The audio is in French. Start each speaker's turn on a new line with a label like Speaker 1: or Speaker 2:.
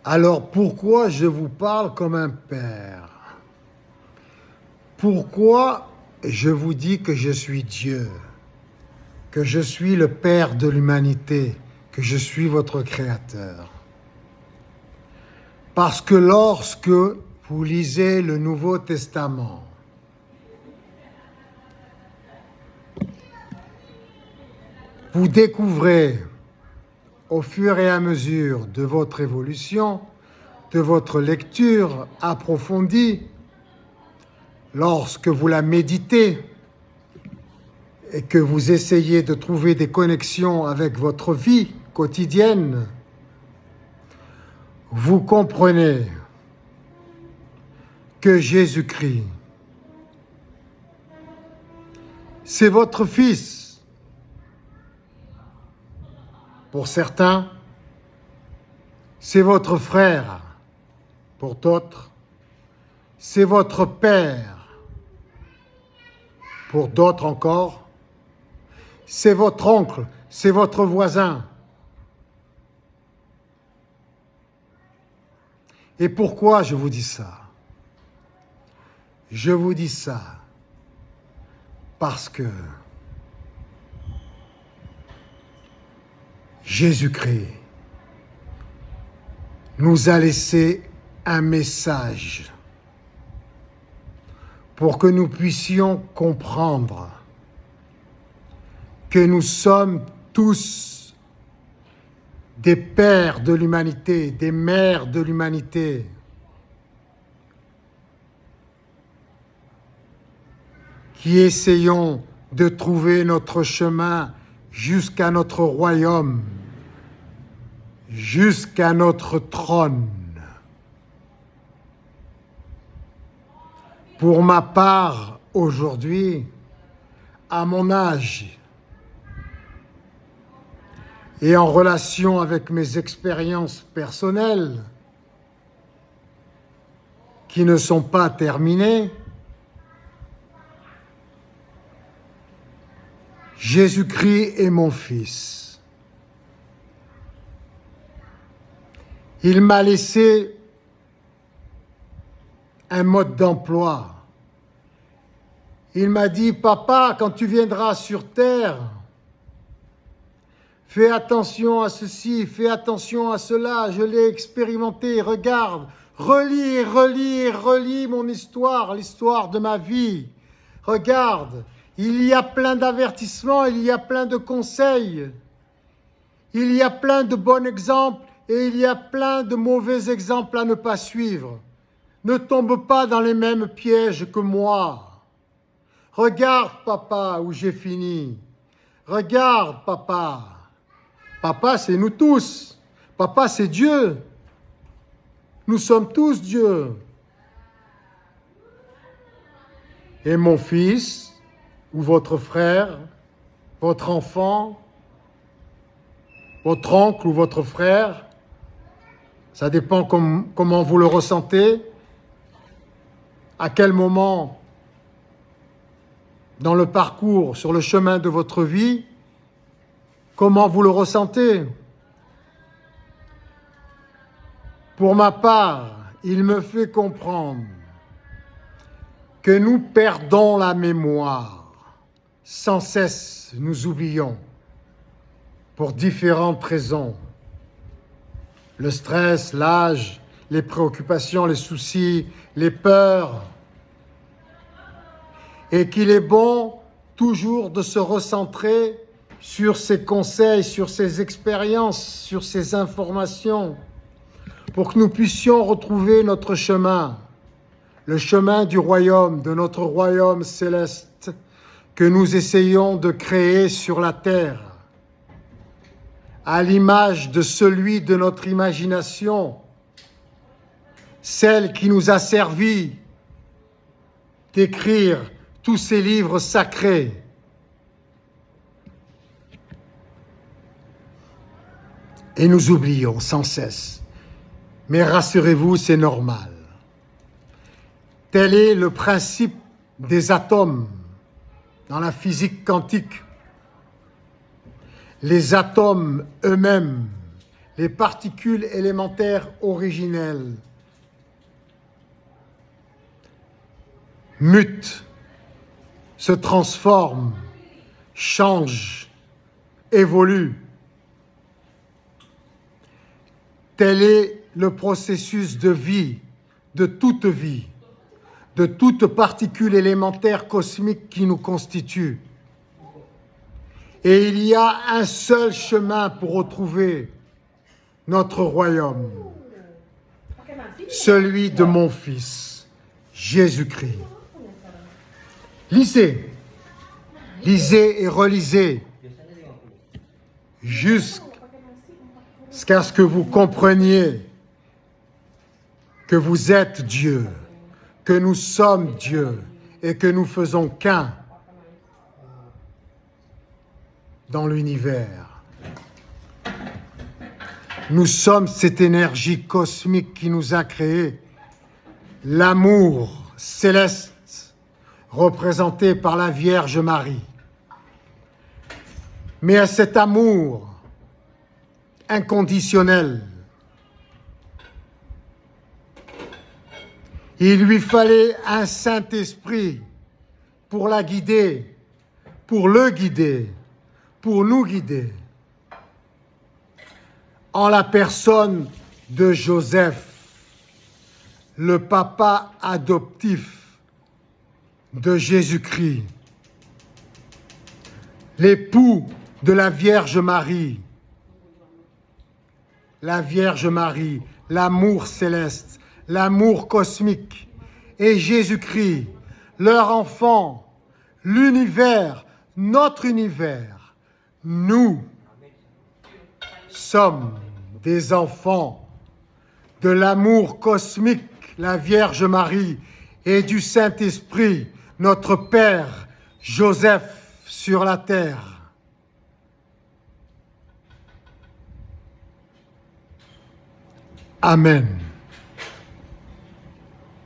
Speaker 1: Alors pourquoi je vous parle comme un père? Pourquoi je vous dis que je suis Dieu, que je suis le Père de l'humanité, que je suis votre Créateur? Parce que lorsque vous lisez le Nouveau Testament, vous découvrez au fur et à mesure de votre évolution, de votre lecture approfondie, lorsque vous la méditez et que vous essayez de trouver des connexions avec votre vie quotidienne, vous comprenez que Jésus-Christ, c'est votre Fils. Pour certains, c'est votre frère. Pour d'autres, c'est votre père. Pour d'autres encore, c'est votre oncle, c'est votre voisin. Et pourquoi je vous dis ça? Je vous dis ça parce que Jésus-Christ nous a laissé un message pour que nous puissions comprendre que nous sommes tous des pères de l'humanité, des mères de l'humanité. Qui essayons de trouver notre chemin jusqu'à notre royaume, jusqu'à notre trône. Pour ma part, aujourd'hui, à mon âge, et en relation avec mes expériences personnelles, qui ne sont pas terminées, Jésus-Christ est mon Fils. Il m'a laissé un mode d'emploi. Il m'a dit, papa, quand tu viendras sur terre, fais attention à ceci, fais attention à cela, je l'ai expérimenté, regarde, relis mon histoire, l'histoire de ma vie. Regarde, il y a plein d'avertissements, il y a plein de conseils, il y a plein de bons exemples et il y a plein de mauvais exemples à ne pas suivre. Ne tombe pas dans les mêmes pièges que moi. Regarde, papa, où j'ai fini. Regarde, papa. Papa, c'est nous tous. Papa, c'est Dieu. Nous sommes tous Dieu. Et mon fils, ou votre frère, votre enfant, votre oncle ou votre frère, ça dépend comment vous le ressentez, à quel moment dans le parcours, sur le chemin de votre vie, comment vous le ressentez. Pour ma part, il me fait comprendre que nous perdons la mémoire. Sans cesse, nous oublions, pour différentes raisons. Le stress, l'âge, les préoccupations, les soucis, les peurs. Et qu'il est bon toujours de se recentrer sur ces conseils, sur ces expériences, sur ces informations, pour que nous puissions retrouver notre chemin, le chemin du royaume, de notre royaume céleste, que nous essayons de créer sur la terre, à l'image de celui de notre imagination, celle qui nous a servi d'écrire tous ces livres sacrés. Et nous oublions sans cesse. Mais rassurez-vous, c'est normal. Tel est le principe des atomes dans la physique quantique. Les atomes eux-mêmes les particules élémentaires originelles, mutent, se transforment, changent, évoluent. Tel est le processus de vie, de toute particule élémentaire cosmique qui nous constitue. Et il y a un seul chemin pour retrouver notre royaume, celui de mon Fils, Jésus-Christ. Lisez et relisez jusqu'à ce que vous compreniez que vous êtes Dieu, que nous sommes Dieu et que nous faisons qu'un dans l'univers. Nous sommes cette énergie cosmique qui nous a créés, l'amour céleste représenté par la Vierge Marie. Mais à cet amour inconditionnel, il lui fallait un Saint-Esprit pour la guider, pour le guider, pour nous guider, en la personne de Joseph, le papa adoptif de Jésus-Christ, l'époux de la Vierge Marie, l'amour céleste, l'amour cosmique, et Jésus-Christ, leur enfant, l'univers, notre univers. Nous sommes des enfants de l'amour cosmique, la Vierge Marie, et du Saint-Esprit, notre Père, Joseph, sur la terre. Amen.